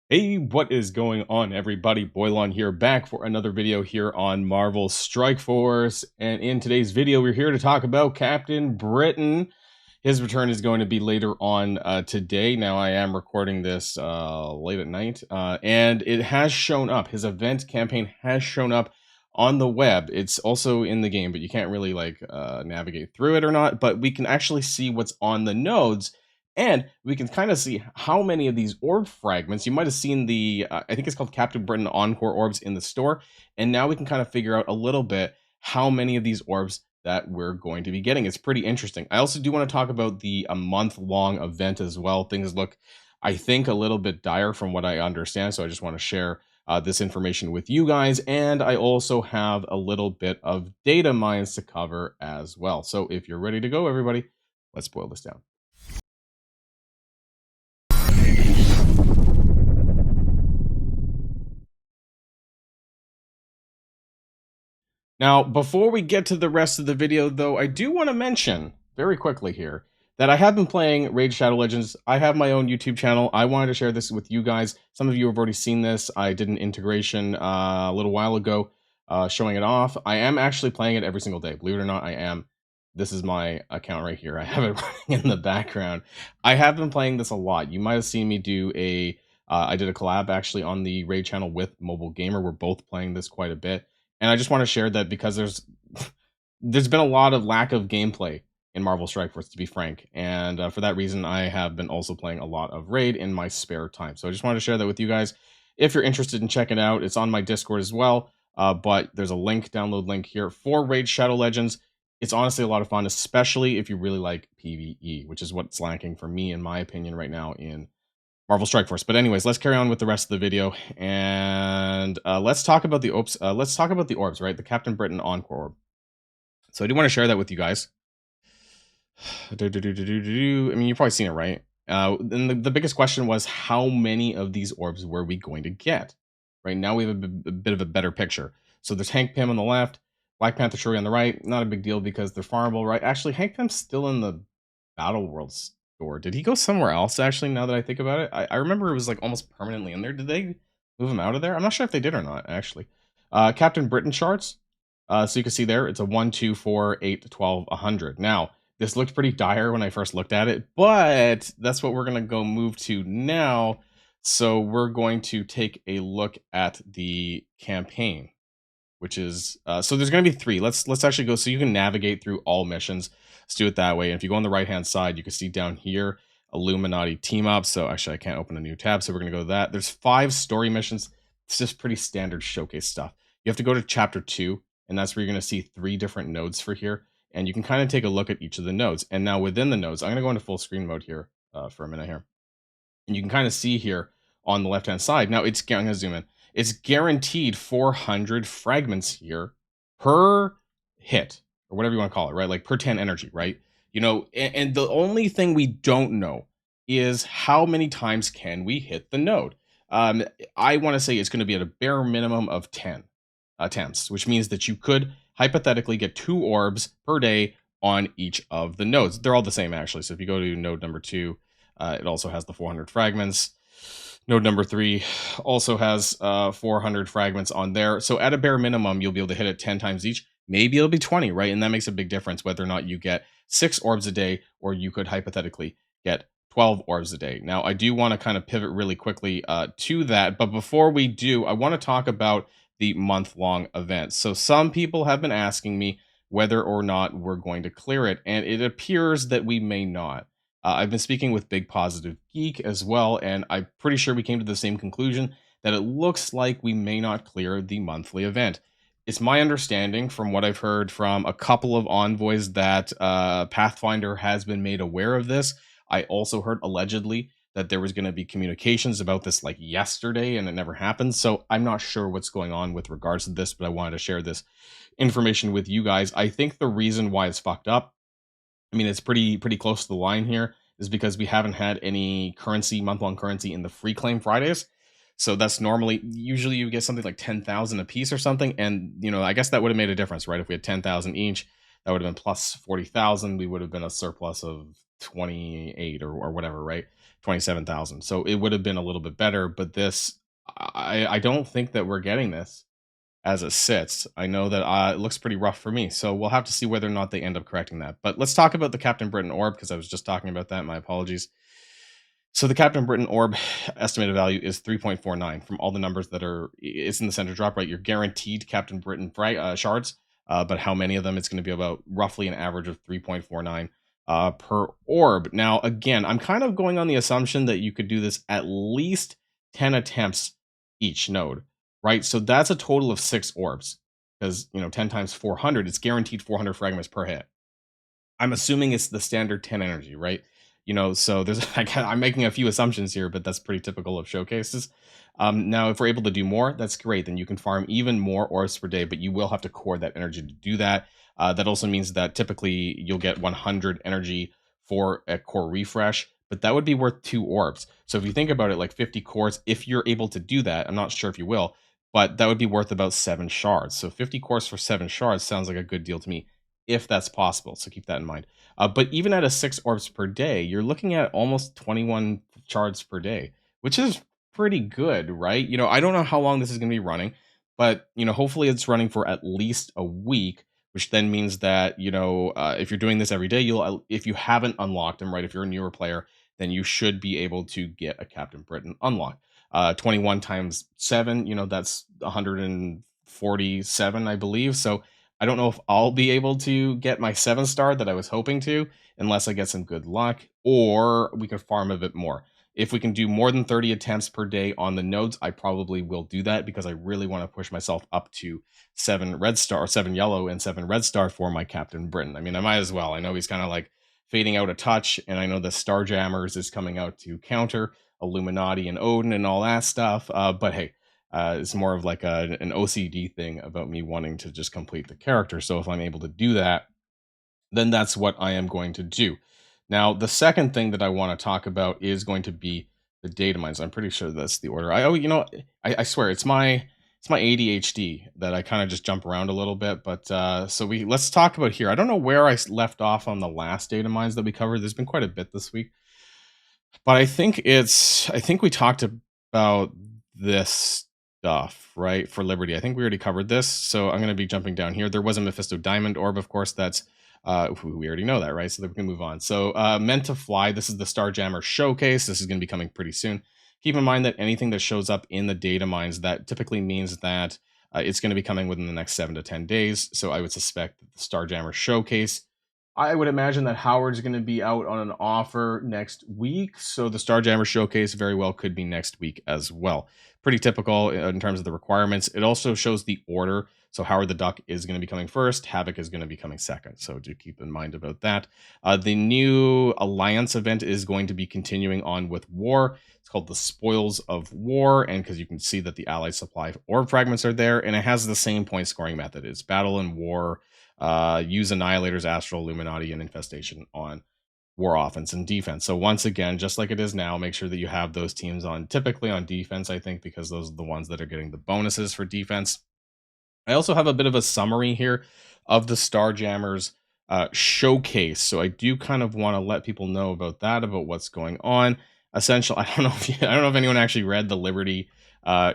Hey, what is going on, everybody? Boilon here, back for another video here on Marvel Strike Force. And in today's video, we're here to talk about Captain Britain. His return is going to be later on today. Now, I am recording this late at night, and it has shown up. His event campaign has shown up on the web. It's also in the game, but you can't really navigate through it or not. But we can actually see what's on the nodes, and we can kind of see how many of these orb fragments. You might have seen the, I think it's called Captain Britain Encore orbs in the store. And now we can kind of figure out a little bit how many of these orbs that we're going to be getting. It's pretty interesting. I also do want to talk about the a month-long event as well. Things look, I think, a little bit dire from what I understand. So I just want to share this information with you guys. And I also have a little bit of data mines to cover as well. So if you're ready to go, everybody, let's boil this down. Now, before we get to the rest of the video, though, I do want to mention very quickly here that I have been playing Raid Shadow Legends. I have my own YouTube channel. I wanted to share this with you guys. Some of you have already seen this. I did an integration a little while ago showing it off. I am actually playing it every single day. Believe it or not, I am. This is my account right here. I have it running in the background. I have been playing this a lot. You might have seen me do a I did a collab actually on the Raid channel with Mobile Gamer. We're both playing this quite a bit. And I just want to share that because there's been a lot of lack of gameplay in Marvel Strike Force, to be frank. And for that reason, I have been also playing a lot of Raid in my spare time. So I just wanted to share that with you guys. If you're interested in checking it out, it's on my Discord as well. But there's a link, download link here for Raid Shadow Legends. It's honestly a lot of fun, especially if you really like PvE, which is what's lacking for me, in my opinion, right now in Marvel Strike Force. But anyways, let's carry on with the rest of the video, and let's talk about the orbs. Let's talk about the orbs, right? The Captain Britain Encore orb. So I do want to share that with you guys. I mean, you've probably seen it, right? And the biggest question was, how many of these orbs were we going to get? Right now, we have a bit of a better picture. So there's Hank Pym on the left, Black Panther Shuri on the right. Not a big deal because they're farmable, right? Actually, Hank Pym's still in the Battle World store. Did he go somewhere else, actually, now that I think about it? I remember it was like almost permanently in there. Did they move him out of there? I'm not sure if they did or not, actually. Captain Britain charts. So you can see there, it's a 1, 2, 4, 8, 12, 100. Now, this looked pretty dire when I first looked at it, but that's what we're going to go move to now. So we're going to take a look at the campaign, which is, so there's going to be 3. Let's actually go, so you can navigate through all missions. Let's do it that way. And if you go on the right-hand side, you can see down here, Illuminati Team Up. So actually, I can't open a new tab, so we're going to go to that. There's 5 story missions. It's just pretty standard showcase stuff. You have to go to Chapter 2, and that's where you're going to see 3 different nodes for here. And you can kind of take a look at each of the nodes. And now within the nodes, I'm going to go into full screen mode here for a minute here. And you can kind of see here on the left-hand side. Now, I'm going to zoom in. It's guaranteed 400 fragments here per hit, or whatever you want to call it, right? Like per 10 energy, right? You know, and the only thing we don't know is how many times can we hit the node. I want to say it's going to be at a bare minimum of 10 attempts, which means that you could hypothetically get 2 orbs per day on each of the nodes. They're all the same, actually. So if you go to node number 2, it also has the 400 fragments. Node number 3 also has 400 fragments on there. So at a bare minimum, you'll be able to hit it 10 times each. Maybe it'll be 20, right? And that makes a big difference whether or not you get 6 orbs a day, or you could hypothetically get 12 orbs a day. Now, I do want to kind of pivot really quickly to that. But before we do, I want to talk about the month-long event. So some people have been asking me whether or not we're going to clear it, and it appears that we may not. I've been speaking with Big Positive Geek as well, and I'm pretty sure we came to the same conclusion that it looks like we may not clear the monthly event. It's my understanding from what I've heard from a couple of envoys that Pathfinder has been made aware of this. I also heard allegedly that there was going to be communications about this like yesterday, and it never happened. So I'm not sure what's going on with regards to this, but I wanted to share this information with you guys. I think the reason why it's fucked up, I mean, it's pretty close to the line here, is because we haven't had any currency, month-long currency in the free claim Fridays. So that's usually you get something like 10,000 a piece or something. And, you know, I guess that would have made a difference, right? If we had 10,000 each, that would have been plus 40,000. We would have been a surplus of 28 or whatever, right? 27,000. So it would have been a little bit better, but this, I don't think that we're getting this as it sits. I know that it looks pretty rough for me. So we'll have to see whether or not they end up correcting that. But let's talk about the Captain Britain orb because I was just talking about that. My apologies. So the Captain Britain orb estimated value is 3.49 from all the numbers that are, it's in the center drop, right? You're guaranteed Captain Britain shards, but how many of them? It's going to be about roughly an average of 3.49 per orb. Now, again, I'm kind of going on the assumption that you could do this at least 10 attempts each node, right? So that's a total of 6 orbs because, 10 times 400, it's guaranteed 400 fragments per hit. I'm assuming it's the standard 10 energy, right? So there's I'm making a few assumptions here, but that's pretty typical of showcases. Now, if we're able to do more, that's great. Then you can farm even more orbs per day, but you will have to core that energy to do that. That also means that typically you'll get 100 energy for a core refresh, but that would be worth 2 orbs. So if you think about it, like 50 cores, if you're able to do that, I'm not sure if you will, but that would be worth about 7 shards. So 50 cores for 7 shards sounds like a good deal to me, if that's possible. So keep that in mind. But even at a 6 orbs per day, you're looking at almost 21 shards per day, which is pretty good, right? I don't know how long this is going to be running, but hopefully it's running for at least a week, which then means that if you're doing this every day, if you haven't unlocked them, right? If you're a newer player, then you should be able to get a Captain Britain unlock. 21 times 7, that's 147, I believe. So I don't know if I'll be able to get my 7-star that I was hoping to, unless I get some good luck, or we could farm a bit more. If we can do more than 30 attempts per day on the nodes, I probably will do that because I really want to push myself up to 7 red star, 7 yellow, and 7 red star for my Captain Britain. I mean, I might as well. I know he's kind of like fading out a touch, and I know the Starjammers is coming out to counter Illuminati and Odin and all that stuff. But hey, it's more of like an OCD thing about me wanting to just complete the character. So if I'm able to do that, then that's what I am going to do. Now, the second thing that I want to talk about is going to be the data mines. I'm pretty sure that's the order. I swear it's my ADHD that I kind of just jump around a little bit. But let's talk about here. I don't know where I left off on the last data mines that we covered. There's been quite a bit this week, but I think we talked about this stuff, right? For Liberty. I think we already covered this. So I'm going to be jumping down here. There was a Mephisto Diamond Orb, of course, that's we already know that, right? So that we can move on. So Meant to Fly, this is the Starjammer Showcase. This is going to be coming pretty soon. Keep in mind that anything that shows up in the data mines, that typically means that it's going to be coming within the next 7 to 10 days. So I would suspect that the Starjammer Showcase, I would imagine that Howard's going to be out on an offer next week. So the Starjammer Showcase very well could be next week as well. Pretty typical in terms of the requirements. It also shows the order. So Howard the Duck is going to be coming first. Havoc is going to be coming second. So do keep in mind about that. The new Alliance event is going to be continuing on with War. It's called the Spoils of War. And because you can see that the Allied supply orb fragments are there. And it has the same point scoring method. It's Battle and War. Use Annihilators, Astral, Illuminati, and Infestation on War offense and defense. So once again, just like it is now, make sure that you have those teams on, typically on defense, I think, because those are the ones that are getting the bonuses for defense. I also have a bit of a summary here of the Starjammers showcase. So I do kind of want to let people know about that, about what's going on. Essentially, I don't know if anyone actually read the Liberty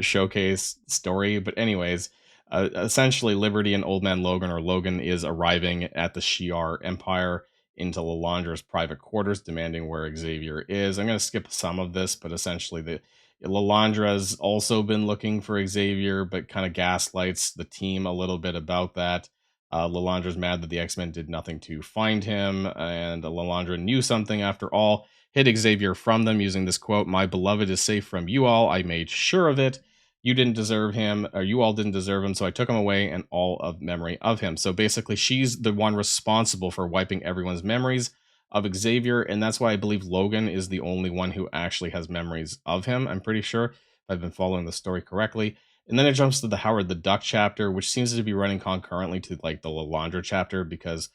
showcase story, but anyways, essentially Liberty and Old Man Logan, or Logan, is arriving at the Shi'ar Empire into Lalandra's private quarters, demanding where Xavier is. I'm going to skip some of this, but essentially Lalandra's also been looking for Xavier, but kind of gaslights the team a little bit about that. Lalandra's mad that the X-Men did nothing to find him, and Lalandra knew something after all, hid Xavier from them using this quote, "My beloved is safe from you all. I made sure of it. You didn't deserve him, or you all didn't deserve him, so I took him away and all of memory of him." So basically, she's the one responsible for wiping everyone's memories of Xavier, and that's why I believe Logan is the only one who actually has memories of him. I'm pretty sure, if I've been following the story correctly. And then it jumps to the Howard the Duck chapter, which seems to be running concurrently to like the Lalandra chapter, because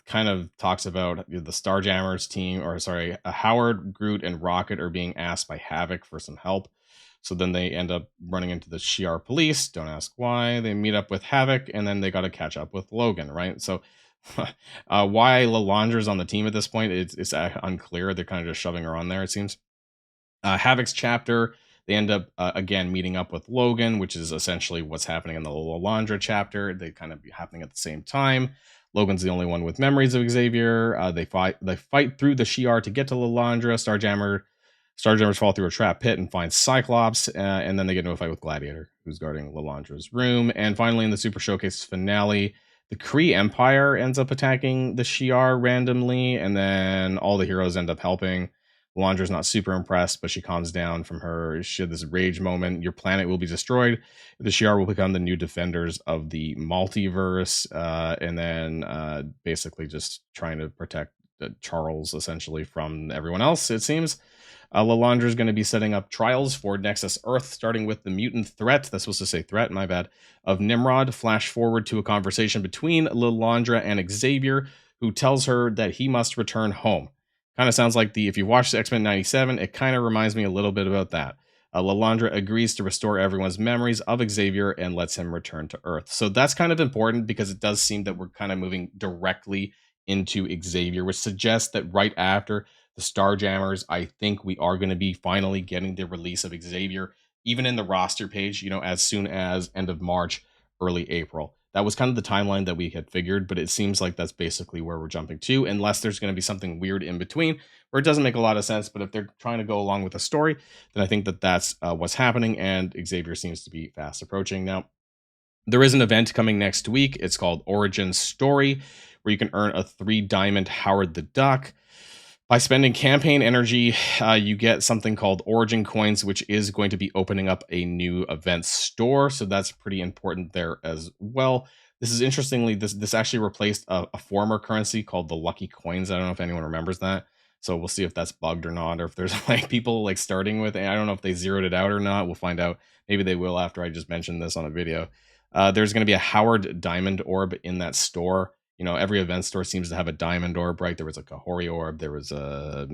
kind of talks about the Starjammers team, or sorry, Howard, Groot, and Rocket are being asked by Havoc for some help. So then they end up running into the Shi'ar police. Don't ask why. They meet up with Havoc, and then they got to catch up with Logan, right? So why Lalandra's on the team at this point, it's unclear. They're kind of just shoving her on there, it seems. Havoc's chapter, they end up again meeting up with Logan, which is essentially what's happening in the Lalandra chapter. They kind of be happening at the same time. Logan's the only one with memories of Xavier. They fight through the Shi'ar to get to Lalandra. Starjammers fall through a trap pit and find Cyclops, and then they get into a fight with Gladiator, who's guarding Lalandra's room. And finally, in the Super Showcase finale, the Kree Empire ends up attacking the Shi'ar randomly, and then all the heroes end up helping. Lalandra's not super impressed, but she calms down from she had this rage moment. Your planet will be destroyed. The Shi'ar will become the new defenders of the multiverse, and then basically just trying to protect Charles, essentially, from everyone else, it seems. Lalandra is going to be setting up trials for Nexus Earth, starting with the mutant threat, that's supposed to say threat, my bad, of Nimrod. Flash forward to a conversation between Lalandra and Xavier, who tells her that he must return home. Kind of sounds like if you watch X-Men 97, it kind of reminds me a little bit about that. Lalandra agrees to restore everyone's memories of Xavier and lets him return to Earth. So that's kind of important because it does seem that we're kind of moving directly into Xavier, which suggests that right after the Starjammers, I think we are going to be finally getting the release of Xavier, even in the roster page, as soon as end of March, early April. That was kind of the timeline that we had figured, but it seems like that's basically where we're jumping to, unless there's going to be something weird in between, where it doesn't make a lot of sense. But if they're trying to go along with the story, then I think that that's what's happening, and Xavier seems to be fast approaching. Now, there is an event coming next week. It's called Origin Story, where you can earn a 3-diamond Howard the Duck. By spending campaign energy, you get something called Origin Coins, which is going to be opening up a new event store. So that's pretty important there as well. This is interestingly, this actually replaced a former currency called the Lucky Coins. I don't know if anyone remembers that. So we'll see if that's bugged or not, or if there's people starting with it. I don't know if they zeroed it out or not. We'll find out. Maybe they will after I just mentioned this on a video. There's going to be a Howard Diamond Orb in that store. Every event store seems to have a diamond orb, right? There was a Kahori orb, there was a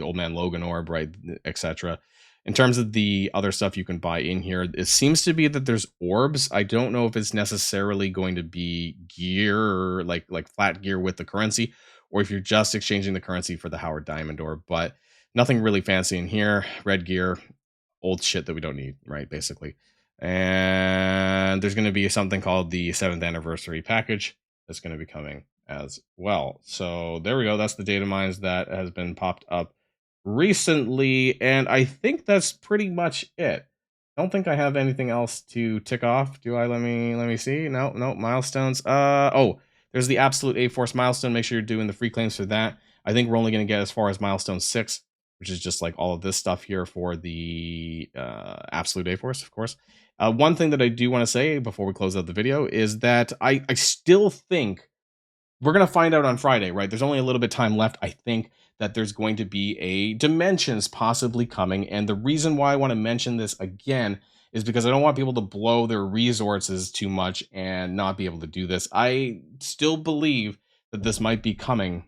Old Man Logan orb, right, etc. In terms of the other stuff you can buy in here, it seems to be that there's orbs. I don't know if it's necessarily going to be gear, like flat gear with the currency, or if you're just exchanging the currency for the Howard Diamond orb, but nothing really fancy in here. Red gear, old shit that we don't need, right, basically. And there's going to be something called the 7th anniversary package that's going to be coming as well. So there we go. That's the data mines that has been popped up recently, and I think that's pretty much it. I don't think I have anything else to tick off. Do I? Let me see. No, milestones. Oh, there's the Absolute A-Force milestone. Make sure you're doing the free claims for that. I think we're only going to get as far as milestone 6, which is just like all of this stuff here for the Absolute A-Force, of course. One thing that I do want to say before we close out the video is that I still think we're going to find out on Friday, right? There's only a little bit of time left. I think that there's going to be a Dimensions possibly coming. And the reason why I want to mention this again is because I don't want people to blow their resources too much and not be able to do this. I still believe that this might be coming.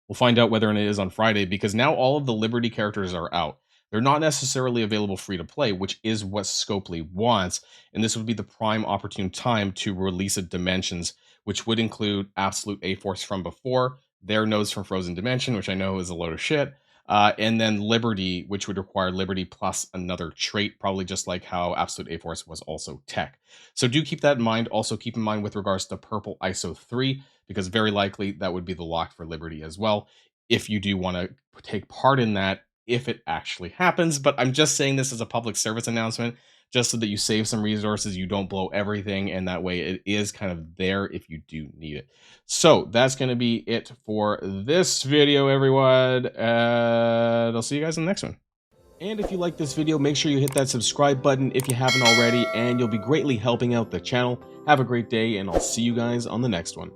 We'll find out whether it is on Friday, because now all of the Liberty characters are out. They're not necessarily available free to play, which is what Scopely wants. And this would be the prime opportune time to release a Dimensions, which would include Absolute A-Force from before, their nodes from Frozen Dimension, which I know is a load of shit, and then Liberty, which would require Liberty plus another trait, probably just like how Absolute A-Force was also tech. So do keep that in mind. Also keep in mind with regards to Purple ISO 3, because very likely that would be the lock for Liberty as well, if you do want to take part in that, if it actually happens. But I'm just saying this as a public service announcement, just so that you save some resources, you don't blow everything, and that way it is kind of there if you do need it. So that's going to be it for this video, everyone, and I'll see you guys in the next one. And if you like this video, make sure you hit that subscribe button if you haven't already, and you'll be greatly helping out the channel. Have a great day, and I'll see you guys on the next one.